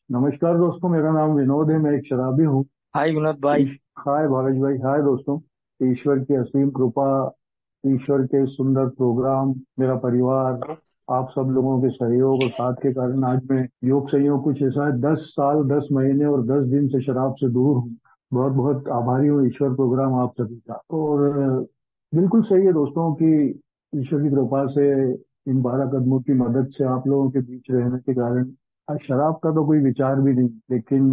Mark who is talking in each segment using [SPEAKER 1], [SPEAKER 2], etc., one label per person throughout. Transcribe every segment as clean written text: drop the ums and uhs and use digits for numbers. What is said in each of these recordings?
[SPEAKER 1] नमस्कार दोस्तों, मेरा नाम विनोद है। मैं एक शराबी हूँ।
[SPEAKER 2] हाय विनोद भाई।
[SPEAKER 1] हाय भावेश भाई, हाय दोस्तों। ईश्वर की असीम कृपा, ईश्वर के सुंदर प्रोग्राम, मेरा परिवार, आप सब लोगों के सहयोग और साथ के कारण आज मैं योग संयोग कुछ ऐसा है 10 साल 10 महीने और 10 दिन से शराब से दूर हूँ। बहुत बहुत आभारी हूँ ईश्वर प्रोग्राम आप सभी का। और बिल्कुल सही है दोस्तों कि ईश्वर की कृपा से इन 12 कदमों की मदद से आप लोगों के बीच रहने के कारण आज शराब का तो कोई विचार भी नहीं। लेकिन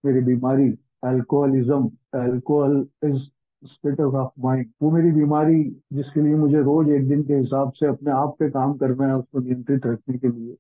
[SPEAKER 1] मेरी बीमारी alcoholism, alcohol is state of mind, वो मेरी बीमारी जिसके लिए मुझे रोज एक दिन के हिसाब से अपने आप पे काम करना है, उसको नियंत्रित रखने के लिए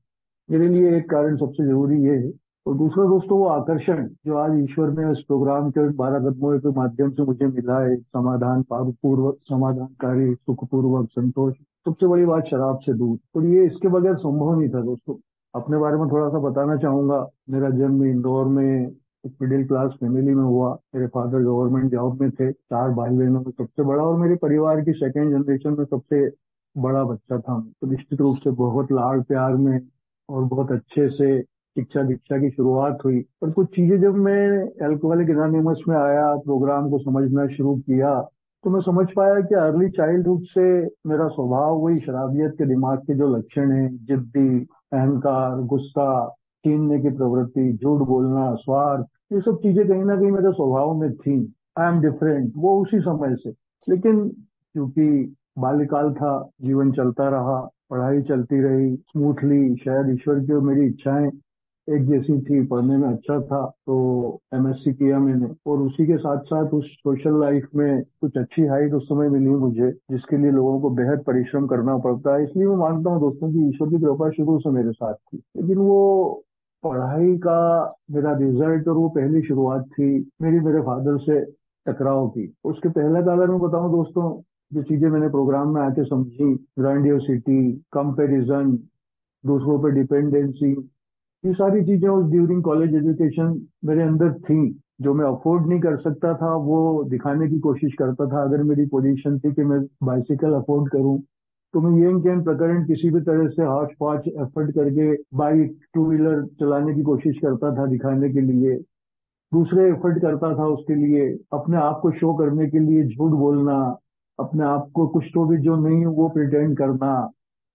[SPEAKER 1] मेरे लिए एक कारण सबसे जरूरी ये है। और दूसरा दोस्तों, वो आकर्षण जो आज ईश्वर ने इस प्रोग्राम के 12 कदमों के माध्यम से मुझे मिला है, समाधान पूर्वक, समाधानकारी, सुखपूर्वक, संतोष, सबसे बड़ी बात शराब से दूर। और ये इसके बगैर संभव नहीं था दोस्तों। अपने बारे में थोड़ा सा बताना चाहूंगा। मेरा जन्म इंदौर में एक मिडिल क्लास फैमिली में हुआ। मेरे फादर गवर्नमेंट जॉब में थे। 4 भाई बहनों में सबसे बड़ा और मेरे परिवार की सेकेंड जनरेशन में सबसे बड़ा बच्चा था मैं। तो निश्चित रूप से बहुत लाड़ प्यार में और बहुत अच्छे से शिक्षा दीक्षा की शुरुआत हुई। पर कुछ चीजें जब मैं अल्कोहलिक एनोनिमस में आया, प्रोग्राम को समझना शुरू किया, तो मैं समझ पाया कि अर्ली चाइल्डहुड से मेरा स्वभाव वही शराबियत के दिमाग के जो लक्षण हैं, जिद्दी, अहंकार, गुस्सा, छीनने की प्रवृत्ति, झूठ बोलना, स्वार्थ, ये सब चीजें कहीं ना कहीं मेरे स्वभाव में थी। आई एम डिफरेंट, वो उसी समय से। लेकिन क्योंकि बाल्यकाल था, जीवन चलता रहा, पढ़ाई चलती रही स्मूथली, शायद ईश्वर की और मेरी इच्छाएं एक जैसी थी, पढ़ने में अच्छा था, तो एमएससी किया मैंने। और उसी के साथ साथ उस सोशल लाइफ में कुछ अच्छी हाइट उस समय मिली मुझे, जिसके लिए लोगों को बेहद परिश्रम करना पड़ता है। इसलिए मैं मानता हूँ दोस्तों कि ईश्वर की कृपा शुरू से मेरे साथ थी। लेकिन वो पढ़ाई का मेरा रिजल्ट और वो पहली शुरुआत थी मेरी मेरे फादर से टकराव की। उसके पहले का अगर मैं बताऊं दोस्तों, जो चीजें मैंने प्रोग्राम में आके समझी, ग्रैंडियोसिटी, कंपैरिजन, दूसरों पे डिपेंडेंसी, ये सारी चीजें उस ड्यूरिंग कॉलेज एजुकेशन मेरे अंदर थी। जो मैं अफोर्ड नहीं कर सकता था वो दिखाने की कोशिश करता था। अगर मेरी पोजीशन थी कि मैं बाइसिकल अफोर्ड करूं, तो मैं ये कैन प्रकरण किसी भी तरह से हाथ पांच एफर्ट करके बाइक टू व्हीलर चलाने की कोशिश करता था दिखाने के लिए। दूसरे एफर्ट करता था उसके लिए, अपने आप को शो करने के लिए झूठ बोलना, अपने आप को कुछ तो भी जो नहीं वो प्रिटेंड करना।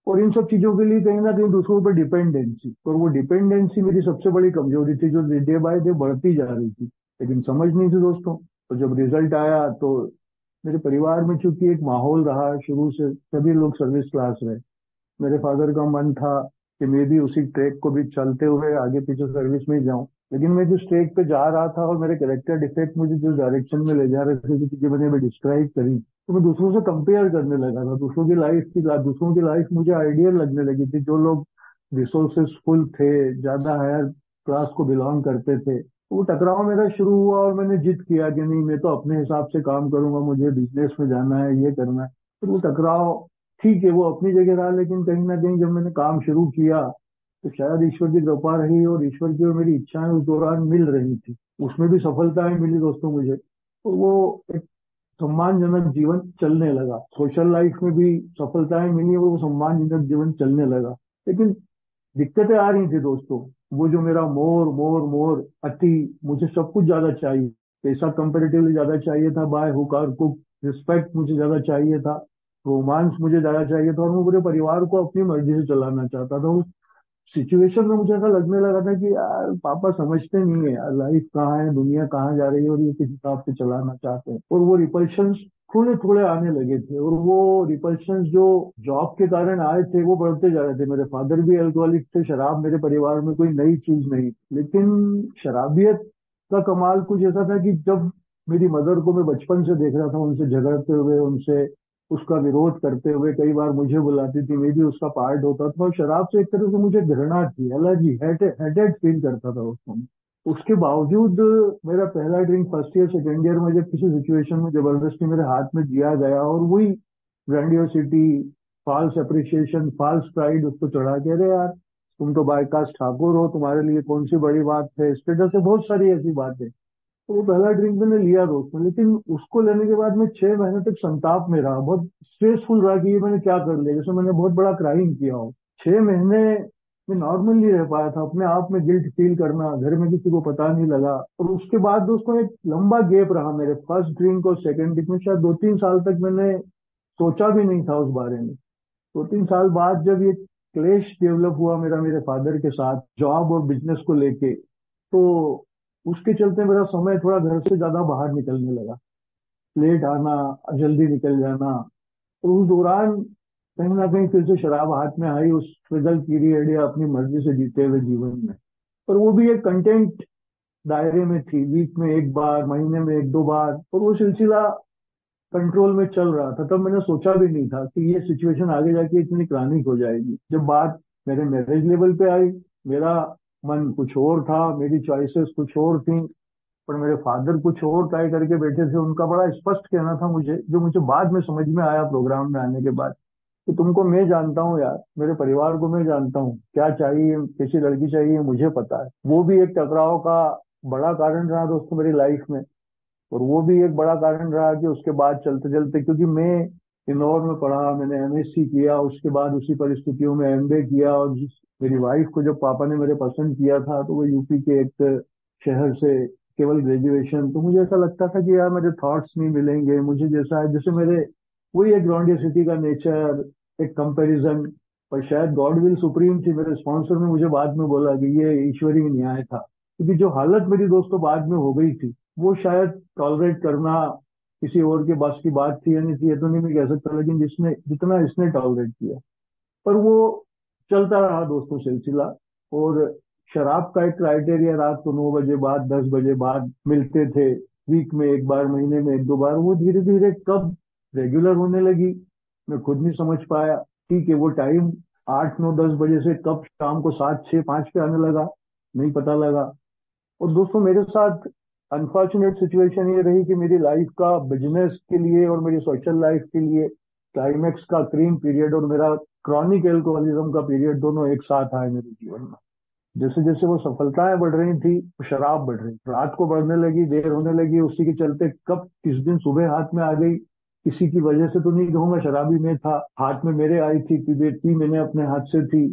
[SPEAKER 1] और इन सब चीजों के लिए कहीं ना कहीं दूसरों पर डिपेंडेंसी, और वो डिपेंडेंसी मेरी सबसे बड़ी कमजोरी थी, जो डे बाय डे बढ़ती जा रही थी। लेकिन समझ नहीं थी दोस्तों। तो जब रिजल्ट आया तो मेरे परिवार में चूंकि एक माहौल रहा शुरू से, सभी लोग सर्विस क्लास रहे। मेरे फादर का मन था कि मैं भी उसी ट्रैक को भी चलते हुए आगे पीछे सर्विस में ही जाऊं। लेकिन मैं जिस ट्रैक पे जा रहा था और मेरे कैरेक्टर डिफेक्ट मुझे जिस डायरेक्शन में ले जा रहे थे, जो चीजें मैंने भी डिस्क्राइब करी, तो मैं दूसरों से कंपेयर करने लगा था। दूसरों की लाइफ मुझे आइडियल लगने लगी थी। जो लोग रिसोर्सेसफुल थे, ज्यादा हायर क्लास को बिलोंग करते थे, तो वो टकराव मेरा शुरू हुआ और मैंने जिद किया कि नहीं, मैं तो अपने हिसाब से काम करूंगा, मुझे बिजनेस में जाना है, ये करना है। फिर वो टकराव, ठीक है, वो अपनी जगह रहा, लेकिन कहीं ना कहीं जब मैंने काम शुरू किया तो शायद ईश्वर की कृपा रही और ईश्वर की और मेरी इच्छाएं उस दौरान मिल रही थी। उसमें भी सफलताएं मिली दोस्तों मुझे। तो वो एक सम्मानजनक जीवन चलने लगा। सोशल लाइफ में भी सफलताएं मिली और वो सम्मानजनक जीवन चलने लगा। लेकिन दिक्कतें आ रही थी दोस्तों। वो जो मेरा मोर मोर मोर अति, मुझे सब कुछ ज्यादा चाहिए, पैसा कंपेरेटिवली ज्यादा चाहिए था, बाय हुक और कुक, रिस्पेक्ट मुझे ज्यादा चाहिए था, रोमांस मुझे ज्यादा चाहिए था, और मैं पूरे परिवार को अपनी मर्जी से चलाना चाहता था। उस सिचुएशन में मुझे ऐसा लगने लगा था कि यार पापा समझते नहीं है यार, लाइफ कहाँ है, दुनिया कहाँ जा रही है, और ये किस हिसाब से चलाना चाहते हैं। और वो रिपल्शंस थोड़े थोड़े आने लगे थे, और वो रिपल्शंस जो जॉब के कारण आए थे वो बढ़ते जा रहे थे। मेरे फादर भी अल्कोहलिक थे, शराब मेरे परिवार में कोई नई चीज नहीं, लेकिन शराबियत का कमाल कुछ ऐसा था कि जब मेरी मदर को मैं बचपन से देख रहा था उनसे झगड़ते हुए, उनसे उसका विरोध करते हुए, कई बार मुझे बुलाती थी, मैं भी उसका पार्ट होता था, और शराब से एक तरह से मुझे घृणा थी, एलर्जी, हेडेड फील करता था उसको। उसके बावजूद मेरा पहला drink first year second year में जब किसी सिचुएशन में जबरदस्ती मेरे हाथ में दिया गया, और वही grandiosity, false appreciation, false pride उसको चढ़ा के, अरे यार तुम तो बायकास्ट ठाकुर हो, तुम्हारे लिए कौन सी बड़ी बात है, इस तरह से बहुत सारी ऐसी बातें। तो वो पहला ड्रिंक मैंने लिया दोस्त में, लेकिन उसको लेने के बाद मैं 6 महीने तक संताप में रहा, बहुत स्ट्रेसफुल रहा कि ये मैंने क्या कर लिया, जैसे मैंने बहुत बड़ा क्राइम किया हो। 6 महीने मैं नॉर्मल नहीं रह पाया था, अपने आप में गिल्ट फील करना, घर में किसी को पता नहीं लगा। और उसके बाद दोस्तों एक लंबा गैप रहा मेरे फर्स्ट ड्रिंक और सेकंड ड्रिंक में, शायद 2-3 साल तक मैंने सोचा भी नहीं था उस बारे में। 2-3 साल बाद जब ये क्लेश डेवलप हुआ मेरा मेरे फादर के साथ जॉब और बिजनेस को लेके, तो उसके चलते मेरा समय थोड़ा घर से ज्यादा बाहर निकलने लगा, लेट आना, जल्दी निकल जाना। और उस दौरान कहीं ना कहीं फिर से शराब हाथ में आई, उस स्ट्रगल पीरियड या अपनी मर्जी से जीते हुए जीवन में। पर वो भी एक कंटेंट दायरे में थी, वीक में एक बार, महीने में एक दो बार, और वो सिलसिला कंट्रोल में चल रहा था। तब मैंने सोचा भी नहीं था कि ये सिचुएशन आगे जाके इतनी क्रॉनिक हो जाएगी। जब बात मेरे मैरिज लेवल पे आई, मेरा मन कुछ और था, मेरी चॉइसेस कुछ और थी, पर मेरे फादर कुछ और तय करके बैठे थे। उनका बड़ा स्पष्ट कहना था मुझे, जो मुझे बाद में समझ में आया प्रोग्राम में आने के बाद, कि तुमको मैं जानता हूँ यार, मेरे परिवार को मैं जानता हूँ, क्या चाहिए, कैसी लड़की चाहिए मुझे पता है। वो भी एक टकराव का बड़ा कारण रहा दोस्तों मेरी लाइफ में। और वो भी एक बड़ा कारण रहा कि उसके बाद चलते चलते, क्योंकि मैं इंदौर में पढ़ा, मैंने एमएससी किया, उसके बाद उसी परिस्थितियों में एमबीए किया। और मेरी वाइफ को जब पापा ने मेरे पसंद किया था, तो वो यूपी के एक शहर से, केवल ग्रेजुएशन। तो मुझे ऐसा लगता था कि यार मेरे थॉट्स नहीं मिलेंगे, मुझे जैसा है, जैसे मेरे वही एक ग्राउंडियसिटी का नेचर, एक कंपैरिजन। पर शायद गॉड विल सुप्रीम थी, मेरे स्पॉन्सर ने मुझे बाद में बोला कि ये ईश्वरीय न्याय था, क्योंकि जो हालत मेरी दोस्तों बाद में हो गई थी, वो शायद टॉलरेट करना किसी और के बस की बात थी या नहीं थी, ये तो नहीं मैं कह सकता, लेकिन जिसने जितना इसने टॉलरेट किया। पर वो चलता रहा दोस्तों सिलसिला। और शराब का एक क्राइटेरिया, रात को 9 बजे बाद, 10 बजे बाद मिलते थे, वीक में एक बार, महीने में एक दो बार, वो धीरे धीरे कब रेगुलर होने लगी मैं खुद नहीं समझ पाया। ठीक है, वो टाइम 8-9-10 बजे से कब शाम को 7-6-5 पे आने लगा, नहीं पता लगा। और दोस्तों मेरे साथ अनफॉर्चुनेट सिचुएशन ये रही कि मेरी लाइफ का बिजनेस के लिए और मेरी सोशल लाइफ के लिए क्लाइमेक्स का क्रीम पीरियड और मेरा क्रॉनिक एल्कोहलिज्म का पीरियड दोनों एक साथ आए मेरे जीवन में। जैसे जैसे वो सफलताएं बढ़ रही थी, वो शराब बढ़ रही, रात को बढ़ने लगी, देर होने लगी, उसी के चलते कब किस दिन सुबह हाथ में आ गई, किसी की वजह से तो नहीं कहूंगा, शराबी में था, हाथ में मेरे आई थी, पी मैंने अपने हाथ से थी।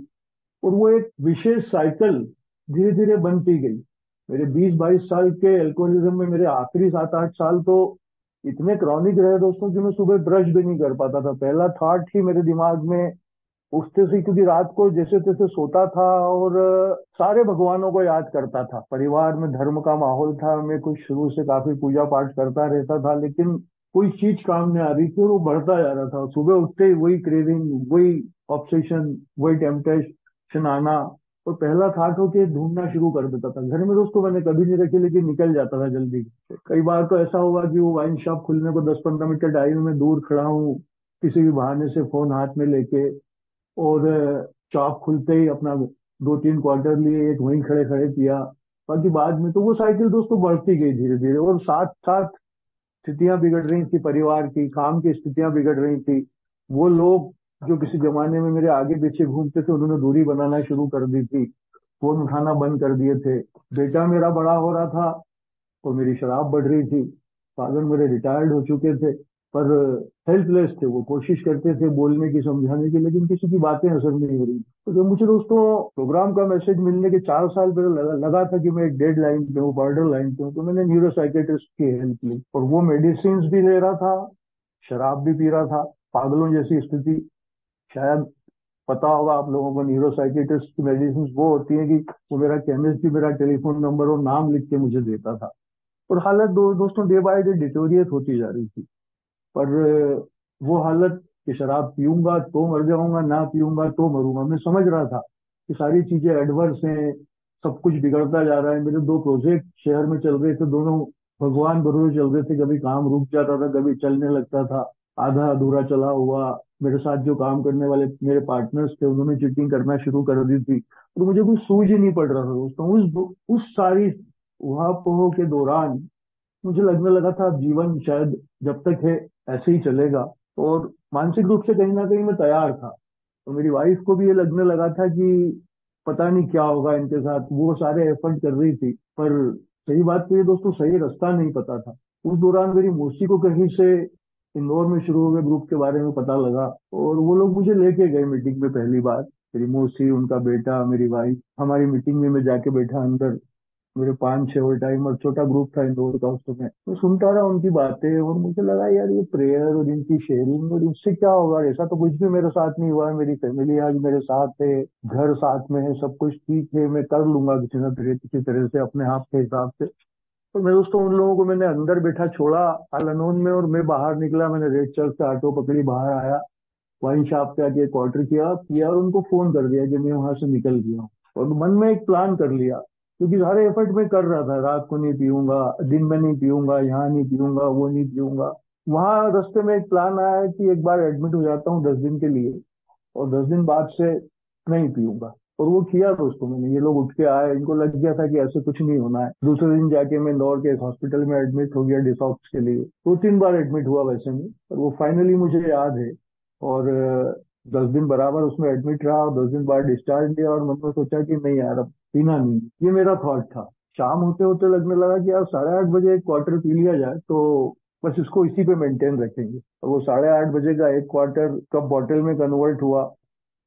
[SPEAKER 1] और वो एक विशेष साइकिल धीरे धीरे बनती गई। मेरे 20-22 साल के एल्कोहलिज्म में मेरे आखिरी 7-8 साल तो इतने क्रॉनिक रहे दोस्तों कि मैं सुबह ब्रश भी नहीं कर पाता था। पहला थॉट ही मेरे दिमाग में उठते से, क्योंकि रात को जैसे तैसे सोता था और सारे भगवानों को याद करता था। परिवार में धर्म का माहौल था, मैं कुछ शुरू से काफी पूजा पाठ करता रहता था, लेकिन कोई चीज काम नहीं आ रही थी और वो बढ़ता जा रहा था। सुबह उठते ही वही क्रेविंग, वही ऑब्सेशन, वही टेम्पटेशन आना। और पहला थाट होके ढूंढना शुरू कर देता था। घर में दोस्तों मैंने कभी नहीं रखी, लेकिन निकल जाता था जल्दी। कई बार तो ऐसा हुआ कि वो वाइन शॉप खुलने को 10-15 मिनट का टाइम में दूर खड़ा हूँ, किसी भी बहाने से फोन हाथ में लेके, और शॉप खुलते ही अपना 2-3 क्वार्टर लिए, एक वहीं खड़े खड़े पिया। बाकी बाद में तो वो साइकिल दोस्तों बढ़ती गई धीरे धीरे, और साथ साथ स्थितियां बिगड़ रही थी, परिवार की, काम की स्थितियां बिगड़ रही थी। वो लोग जो किसी जमाने में मेरे आगे पीछे घूमते थे, उन्होंने दूरी बनाना शुरू कर दी थी, फोन उठाना बंद कर दिए थे। बेटा मेरा बड़ा हो रहा था और मेरी शराब बढ़ रही थी। फादर मेरे रिटायर्ड हो चुके थे, पर हेल्पलेस थे। वो कोशिश करते थे बोलने की, समझाने की, लेकिन किसी की बातें असर नहीं हो रही। तो जब मुझे दोस्तों प्रोग्राम का मैसेज मिलने के 4 साल पहले लगा था कि मैं एक डेड लाइन पे हूँ, बॉर्डर लाइन पे हूँ, तो मैंने न्यूरो साइकेट्रिस्ट की हेल्प ली। और वो मेडिसिन भी ले रहा था, शराब भी पी रहा था, पागलों जैसी स्थिति। शायद पता होगा आप लोगों को, न्यूरो साइकेट्रिस्ट की मेडिसिन वो होती है कि वो मेरा केमिस्ट भी मेरा टेलीफोन नंबर और नाम लिख के मुझे देता था। और हालत दोस्तों डे बाय डे डिटोरिएट होती जा रही थी। पर वो हालत कि शराब पीऊंगा तो मर जाऊंगा, ना पीऊंगा तो मरूंगा। मैं समझ रहा था कि सारी चीजें एडवर्स हैं, सब कुछ बिगड़ता जा रहा है। मेरे 2 प्रोजेक्ट शहर में चल रहे थे, दोनों भगवान भरोसे चल रहे थे। कभी काम रुक जाता था, कभी चलने लगता था, आधा अधूरा चला हुआ। मेरे साथ जो काम करने वाले मेरे पार्टनर्स थे, उन्होंने चीटिंग करना शुरू कर दी थी। तो मुझे कुछ सूझ ही नहीं पड़ रहा था दोस्तों। उस सारी उहापोह के दौरान मुझे लगने लगा था अब जीवन शायद जब तक है ऐसे ही चलेगा। और मानसिक रूप से कहीं ना कहीं मैं तैयार था। तो मेरी वाइफ को भी ये लगने लगा था कि पता नहीं क्या होगा इनके साथ। वो सारे एफर्ट कर रही थी, पर सही बात तो ये दोस्तों, सही रास्ता नहीं पता था। उस दौरान मेरी मौसी को कहीं से इंदौर में शुरू हुए ग्रुप के बारे में पता लगा, और वो लोग मुझे लेके गए मीटिंग में पहली बार। मेरी मौसी, उनका बेटा, मेरी वाइफ, हमारी मीटिंग में मैं जाके बैठा अंदर। मेरे 5-6 ओवर टाइम और छोटा ग्रुप था इंदौर का उस समय। मैं सुनता रहा उनकी बातें और मुझे लगा यार ये प्रेयर और इनकी शेयरिंग और इससे क्या होगा, ऐसा तो कुछ भी मेरे साथ नहीं हुआ है। मेरी फैमिली आज मेरे साथ है, घर साथ में है, सब कुछ ठीक है, मैं कर लूंगा किसी न किसी तरह से अपने आप के हिसाब से। तो मैं दोस्तों उन लोगों को मैंने अंदर बैठा छोड़ा अल अनोन में, और मैं बाहर निकला। मैंने रेड चर्च से ऑटो पकड़ी, बाहर आया, वाइन शॉप पे आके एक ऑर्डर किया किया और उनको फोन कर दिया कि मैं वहां से निकल गया हूँ। और मन में एक प्लान कर लिया, क्योंकि सारे एफर्ट मैं कर रहा था, रात को नहीं पीऊंगा, दिन में नहीं पीऊंगा, यहाँ नहीं पीऊंगा, वो नहीं पीऊंगा। वहां रास्ते में एक प्लान आया कि एक बार एडमिट हो जाता हूँ 10 दिन के लिए, और 10 दिन बाद से नहीं पीऊंगा। और वो किया दोस्तों मैंने। ये लोग उठ के आए, इनको लग गया था कि ऐसे कुछ नहीं होना है। दूसरे दिन जाके मैं इंदौर के एक हॉस्पिटल में एडमिट हो गया डिसऑक्स के लिए। 2-3 बार एडमिट हुआ वैसे में, पर वो फाइनली मुझे याद है। और 10 दिन बराबर उसमें एडमिट रहा और 10 दिन बाद डिस्चार्ज लिया, और मन में सोचा कि नहीं यार अब पीना नहीं। ये मेरा थॉट था। शाम होते होते लगने लगा कि यार 8:30 बजे एक क्वार्टर पी लिया जाए तो बस इसको इसी पे मेंटेन रखेंगे। और वो 8:30 बजे का एक क्वार्टर कब बॉटल में कन्वर्ट हुआ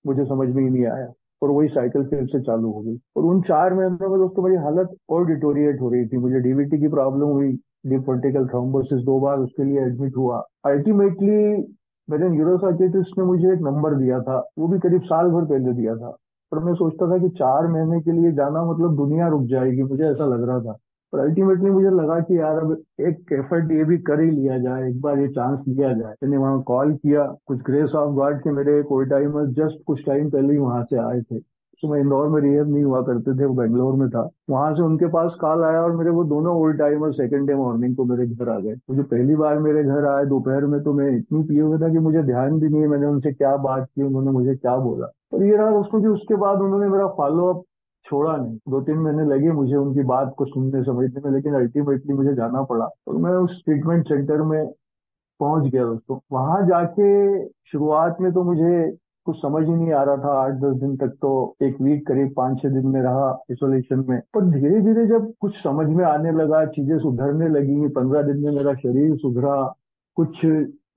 [SPEAKER 1] मुझे समझ में ही नहीं आया, और वही साइकिल फिर से चालू हो गई। और उन 4 महीनों में दोस्तों मेरी हालत और डिटोरिएट हो रही थी। मुझे डीवीटी की प्रॉब्लम हुई, डीप वर्टिकल थ्रोम्बोसिस, 2 बार उसके लिए एडमिट हुआ। अल्टीमेटली मेरे न्यूरोसाइकियाट्रिस्ट ने मुझे एक नंबर दिया था, वो भी करीब साल भर पहले दिया था। पर मैं सोचता था कि 4 महीने के लिए जाना मतलब दुनिया रुक जाएगी, मुझे ऐसा लग रहा था। पर अल्टीमेटली मुझे लगा कि यार अब एक एफर्ट ये भी कर ही लिया जाए, एक बार ये चांस लिया जाए। मैंने वहाँ कॉल किया, कुछ ग्रेस ऑफ गॉड के मेरे कोई टाइमर जस्ट कुछ टाइम पहले ही वहां से आए थे। तो मैं इंदौर में रिहेब नहीं हुआ करते थे, वो बेंगलोर में था। वहां से उनके पास कॉल आया और मेरे वो दोनों old timer second day morning को मेरे घर आ गए। मुझे पहली बार मेरे घर आए दोपहर में, तो मैं इतनी पिए हुए था कि मुझे ध्यान भी नहीं है मैंने उनसे क्या बात की, उन्होंने मुझे क्या बोला। और ये रहा दोस्तों कि उसके बाद उन्होंने मेरा फॉलो अप छोड़ा नहीं। 2-3 महीने लगे मुझे उनकी बात को सुनने समझने में, लेकिन अल्टीमेटली मुझे जाना पड़ा और मैं उस ट्रीटमेंट सेंटर में पहुंच गया दोस्तों। वहां जाके शुरुआत में तो मुझे कुछ समझ ही नहीं आ रहा था। 8-10 दिन तक तो, एक वीक करीब 5-6 दिन में रहा आइसोलेशन में। पर धीरे धीरे जब कुछ समझ में आने लगा, चीजें सुधरने लगी, 15 दिन में मेरा शरीर सुधरा, कुछ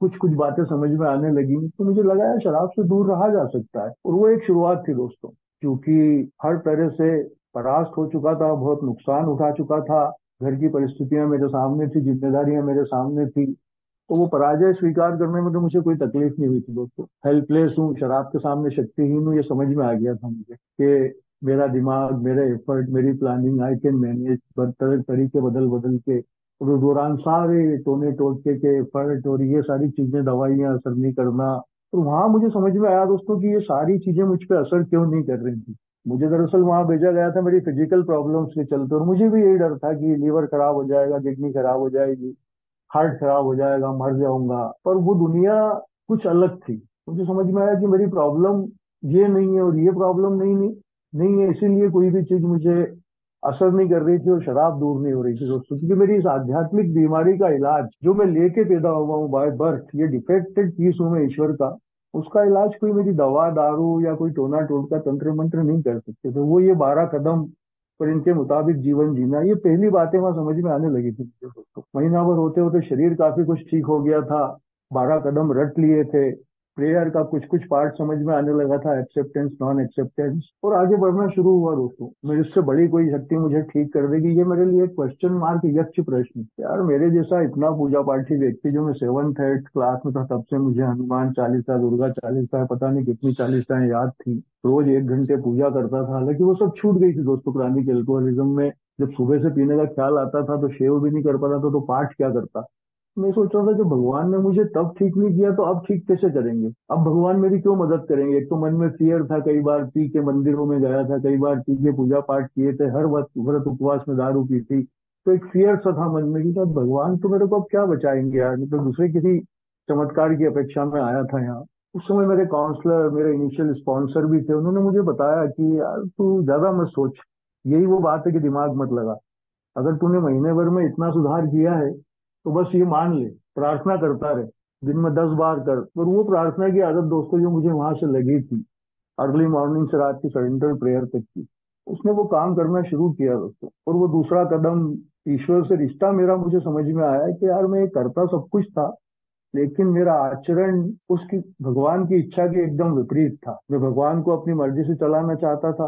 [SPEAKER 1] कुछ कुछ बातें समझ में आने लगी, तो मुझे लगा यार शराब से दूर रहा जा सकता है। और वो एक शुरुआत थी दोस्तों, क्योंकि हर तरह से परास्त हो चुका था, बहुत नुकसान उठा चुका था। घर की परिस्थितियां मेरे सामने थी, जिम्मेदारियां मेरे सामने थी। तो वो पराजय स्वीकार करने में तो मुझे कोई तकलीफ नहीं हुई थी दोस्तों। हेल्पलेस हूँ, शराब के सामने शक्तिहीन हूँ, ये समझ में आ गया था मुझे कि मेरा दिमाग, मेरे एफर्ट, मेरी प्लानिंग, आई कैन मैनेज, तरीके बदल बदल के। और उस दौरान सारे टोने टोटके के एफर्ट और ये सारी चीजें, दवाइयां असर नहीं करना। तो वहां मुझे समझ में आया दोस्तों कि ये सारी चीजें मुझ पर असर क्यों नहीं कर रही थी। मुझे दरअसल वहां भेजा गया था मेरी फिजिकल प्रॉब्लम्स के चलते, और मुझे भी यही डर था कि लीवर खराब हो जाएगा, किडनी खराब हो जाएगी, हार्ट खराब हो जाएगा, मर जाऊंगा। पर वो दुनिया कुछ अलग थी। मुझे समझ में आया कि मेरी प्रॉब्लम ये नहीं है और ये प्रॉब्लम नहीं है, इसीलिए कोई भी चीज मुझे असर नहीं कर रही थी और शराब दूर नहीं हो रही थी दोस्तों। क्योंकि मेरी इस आध्यात्मिक बीमारी का इलाज जो मैं लेके पैदा हुआ हूँ बाय बर्थ, ये डिफेक्टेड पीस हूँ मैं ईश्वर का, उसका इलाज कोई मेरी दवा दारू या कोई टोना टोटका तंत्र मंत्र नहीं कर सकते थे। वो ये 12 कदम पर इनके मुताबिक जीवन जीना, ये पहली बातें वहां समझ में आने लगी थी मुझे दोस्तों। महीना भर होते होते शरीर काफी कुछ ठीक हो गया था, 12 कदम रट लिए थे, प्रेयर का कुछ कुछ पार्ट समझ में आने लगा था, एक्सेप्टेंस, नॉन एक्सेप्टेंस, और आगे बढ़ना शुरू हुआ दोस्तों। मेरे इससे बड़ी कोई शक्ति मुझे ठीक कर देगी, ये मेरे लिए एक क्वेश्चन मार्क, यक्ष प्रश्न। यार मेरे जैसा इतना पूजा पाठी व्यक्ति, जो मैं 7th 8th क्लास में था तब से मुझे हनुमान चालीसा, दुर्गा चालीसा, पता नहीं कितनी चालीसाएं याद थी, रोज 1 घंटे पूजा करता था। हालांकि वो सब छूट गई थी दोस्तों क्रॉनिक एल्कोहलिज्म में। जब सुबह से पीने का ख्याल आता था तो शेव भी नहीं कर पाता था, तो पाठ क्या करता। मैं सोच रहा था कि भगवान ने मुझे तब ठीक नहीं किया तो अब ठीक कैसे करेंगे, अब भगवान मेरी क्यों मदद करेंगे। एक तो मन में फियर था, कई बार पी के मंदिरों में गया था, कई बार पी के पूजा पाठ किए थे, हर वक्त व्रत उपवास में दारू पी थी। तो एक फियर सा था मन में कि शायद भगवान तो मेरे को अब क्या बचाएंगे यार, मैं तो दूसरे किसी चमत्कार की अपेक्षा में आया था यहाँ। उस समय मेरे काउंसलर, मेरे इनिशियल स्पॉन्सर भी थे, उन्होंने मुझे बताया कि यार तू ज्यादा मत सोच, यही वो बात है कि दिमाग मत लगा। अगर तूने महीने भर में इतना सुधार किया है तो बस ये मान ले, प्रार्थना करता रहे, दिन में 10 बार कर। और वो प्रार्थना की आदत दोस्तों जो मुझे वहां से लगी थी, अर्ली मॉर्निंग से रात की सरेंडर प्रेयर तक की, उसने वो काम करना शुरू किया दोस्तों। और वो दूसरा कदम, ईश्वर से रिश्ता मेरा, मुझे समझ में आया कि यार मैं ये करता सब कुछ था, लेकिन मेरा आचरण उसकी भगवान की इच्छा के एकदम विपरीत था। मैं भगवान को अपनी मर्जी से चलाना चाहता था।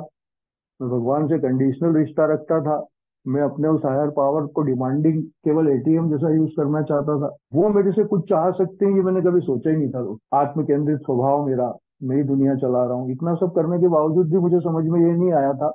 [SPEAKER 1] मैं भगवान से कंडीशनल रिश्ता रखता था। मैं अपने उस हायर पावर को डिमांडिंग केवल एटीएम जैसा यूज करना चाहता था। वो मेरे से कुछ चाह सकते हैं ये मैंने कभी सोचा ही नहीं था। आत्म केंद्रित स्वभाव मेरा, मैं ही दुनिया चला रहा हूँ, इतना सब करने के बावजूद भी मुझे समझ में ये नहीं आया था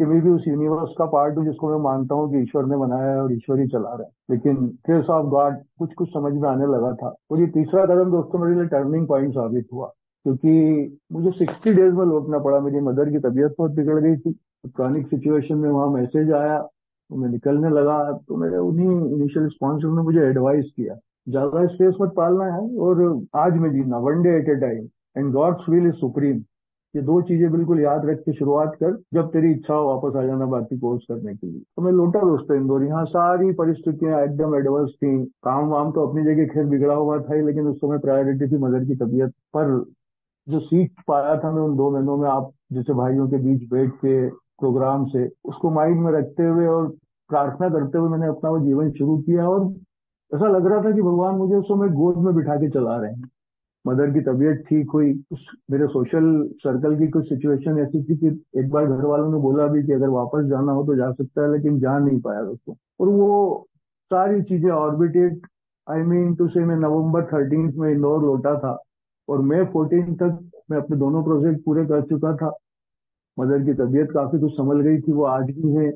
[SPEAKER 1] कि मैं भी उस यूनिवर्स का पार्ट हूँ जिसको मैं मानता हूँ कि ईश्वर ने बनाया है और ईश्वर ही चला रहा है। लेकिन ग्रेस ऑफ गॉड कुछ कुछ समझ में आने लगा था। और ये तीसरा कदम दोस्तों मेरे लिए टर्निंग पॉइंट साबित हुआ, क्योंकि मुझे 60 डेज में लौटना पड़ा। मेरी मदर की तबीयत बहुत बिगड़ गई थी। क्रॉनिक सिचुएशन में वहां मैसेज आया तो मैं निकलने लगा। तो मेरे उन्हीं इनिशियल स्पॉन्सर ने मुझे एडवाइस किया, ज्यादा स्ट्रेस मत पालना है और आज में जीना, one day at a time, and God's will is supreme. ये दो चीजें बिल्कुल याद रख के शुरुआत कर, जब तेरी इच्छा हो वापस आ जाना बाकी कोर्स करने के लिए। तो मैं लौटा दोस्तों इंदौर। यहाँ सारी परिस्थितियां एकदम एडवर्स थी। काम वाम तो अपनी जगह खैर बिगड़ा हुआ था ही, लेकिन उस समय प्रायोरिटी थी मदर की तबीयत पर। जो सीख पाया था मैं उन 2 महीनों में, आप जैसे भाइयों के बीच बैठ के प्रोग्राम से, उसको माइंड में रखते हुए और प्रार्थना करते हुए मैंने अपना वो जीवन शुरू किया। और ऐसा लग रहा था कि भगवान मुझे उस समय गोद में बिठा के चला रहे हैं। मदर की तबीयत ठीक हुई। उस मेरे सोशल सर्कल की कुछ सिचुएशन ऐसी थी कि एक बार घर वालों ने बोला भी कि अगर वापस जाना हो तो जा सकता है, लेकिन जा नहीं पाया दोस्तों। और वो सारी चीजें ऑर्बिटेड, आई मीन टू से, मैं नवंबर 13 में इंदौर लौटा था और मई 14 तक मैं अपने दोनों प्रोजेक्ट पूरे कर चुका था। मदर की तबीयत काफी कुछ संभल गई थी, वो आज भी है।